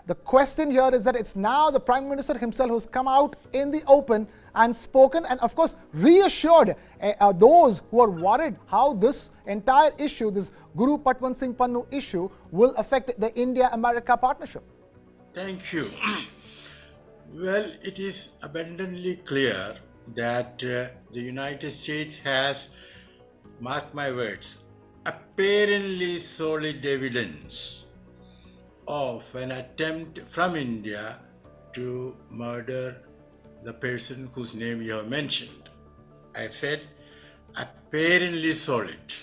The question here is that it's now the Prime Minister himself who's come out in the open and spoken and of course reassured those who are worried how this entire issue, this Gurpatwant Singh Pannun issue, will affect the India-America partnership. Thank you. Well, it is abundantly clear that the United States has, mark my words, apparently solid evidence of an attempt from India to murder the person whose name you have mentioned. I said apparently solid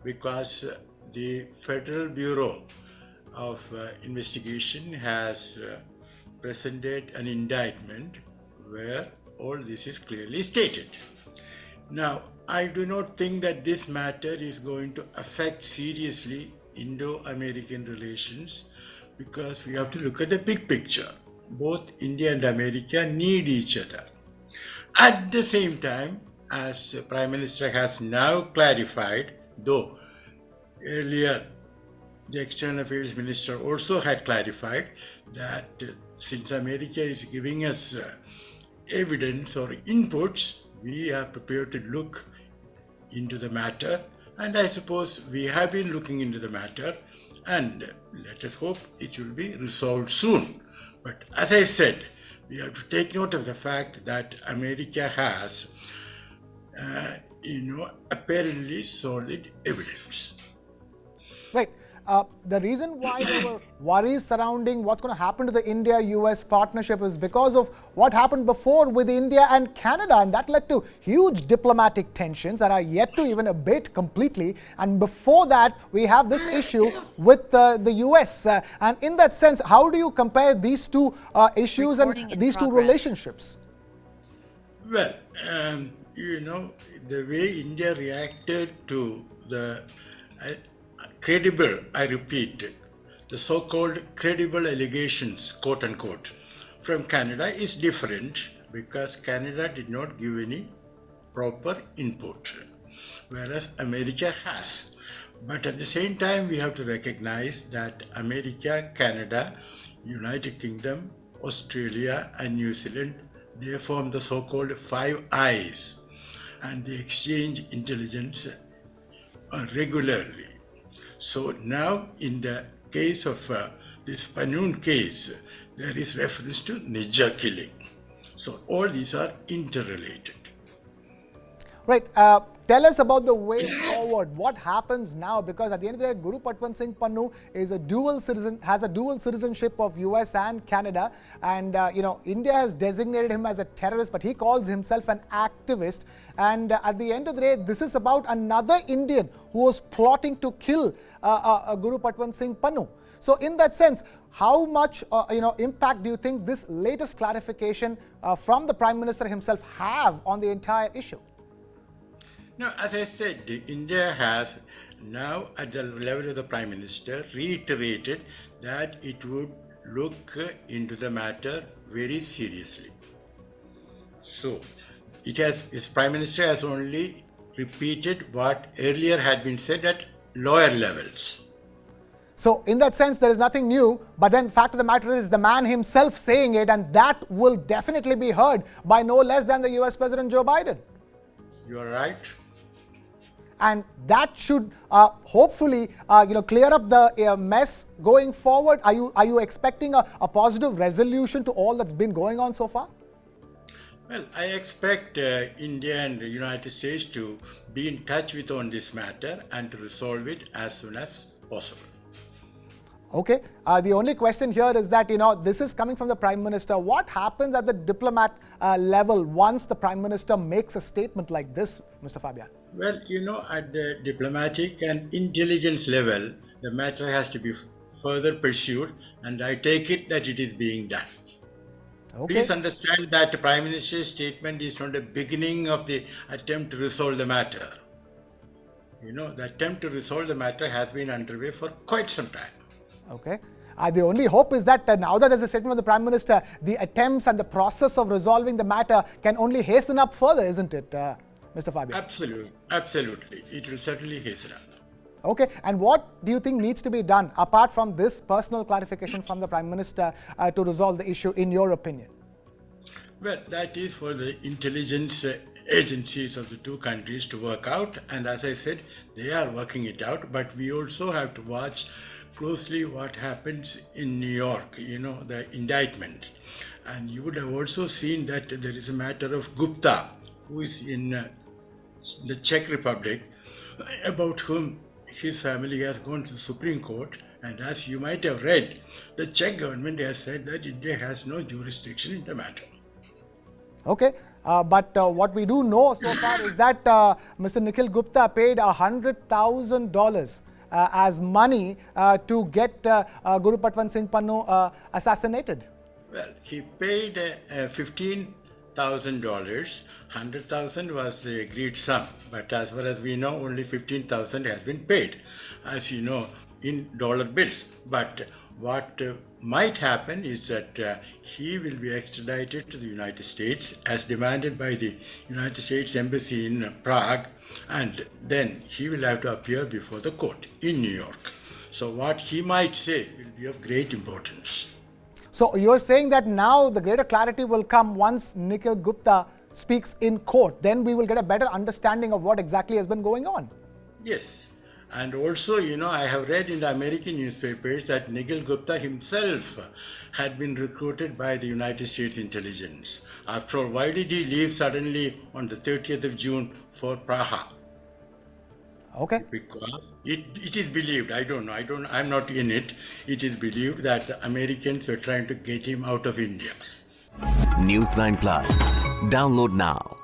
because the Federal Bureau of Investigation has presented an indictment where all this is clearly stated. Now, I do not think that this matter is going to affect seriously Indo-American relations because we have to look at the big picture. Both India and America need each other. At the same time, as the Prime Minister has now clarified, though earlier the External Affairs Minister also had clarified that since America is giving us evidence or inputs, we are prepared to look into the matter, and I suppose we have been looking into the matter, and let us hope it will be resolved soon. But as I said, we have to take note of the fact that America has, apparently solid evidence. Right. The reason why there were worries surrounding what's going to happen to the India-US partnership is because of what happened before with India and Canada, and that led to huge diplomatic tensions that are yet to even abate completely. And before that, we have this issue with the US. And in that sense, how do you compare these two issues and these two relationships? Well, the way India reacted to the credible, I repeat, the so-called credible allegations, quote unquote, from Canada is different because Canada did not give any proper input, whereas America has. But at the same time, we have to recognize that America, Canada, United Kingdom, Australia, and New Zealand, they form the so-called Five Eyes, and they exchange intelligence regularly. So now in the case of this Pannun case, there is reference to Niger killing. So all these are interrelated. Right. Tell us about the way forward. What happens now? Because at the end of the day, Gurpatwant Singh Pannun is a dual citizen, has a dual citizenship of US and Canada. And, India has designated him as a terrorist, but he calls himself an activist. And at the end of the day, this is about another Indian who was plotting to kill Gurpatwant Singh Pannun. So in that sense, how much impact do you think this latest clarification from the Prime Minister himself have on the entire issue? Now, as I said, India has now at the level of the Prime Minister reiterated that it would look into the matter very seriously. So, its Prime Minister has only repeated what earlier had been said at lower levels. So in that sense, there is nothing new, but then fact of the matter is the man himself saying it, and that will definitely be heard by no less than the US President Joe Biden. You are right. And that should hopefully clear up the mess going forward. Are you expecting a positive resolution to all that's been going on so far? Well, I expect India and the United States to be in touch with on this matter and to resolve it as soon as possible. Okay. The only question here is that, this is coming from the Prime Minister. What happens at the diplomat level once the Prime Minister makes a statement like this, Mr. Fabian? Well, at the diplomatic and intelligence level, the matter has to be further pursued, and I take it that it is being done. Okay. Please understand that the Prime Minister's statement is not the beginning of the attempt to resolve the matter. The attempt to resolve the matter has been underway for quite some time. Okay. The only hope is that now that there's a statement of the Prime Minister, the attempts and the process of resolving the matter can only hasten up further, isn't it, Mr. Fabian? Absolutely. Absolutely. It will certainly hasten up. Okay, and what do you think needs to be done apart from this personal clarification from the Prime Minister to resolve the issue, in your opinion? Well, that is for the intelligence agencies of the two countries to work out, and as I said, they are working it out, but we also have to watch closely what happens in New York, the indictment. And you would have also seen that there is a matter of Gupta, who is in the Czech Republic, about whom his family has gone to the Supreme Court. And as you might have read, the Czech government has said that India has no jurisdiction in the matter. Okay, but what we do know so far is that Mr. Nikhil Gupta paid $100,000 as money to get Gurpatwant Singh Pannun assassinated. Well, he paid $15,000. $100,000 was the agreed sum, but as far as we know, only $15,000 has been paid, as you know, in dollar bills. But what might happen is that he will be extradited to the United States as demanded by the United States Embassy in Prague, and then he will have to appear before the court in New York. So what he might say will be of great importance. So you're saying that now the greater clarity will come once Nikhil Gupta speaks in court. Then we will get a better understanding of what exactly has been going on. Yes. And also, I have read in the American newspapers that Nikhil Gupta himself had been recruited by the United States intelligence. After all, why did he leave suddenly on the 30th of June for Praha? Okay. Because it is believed, I don't know, I'm not in it, it is believed that the Americans were trying to get him out of India. News 9 Plus. Download now.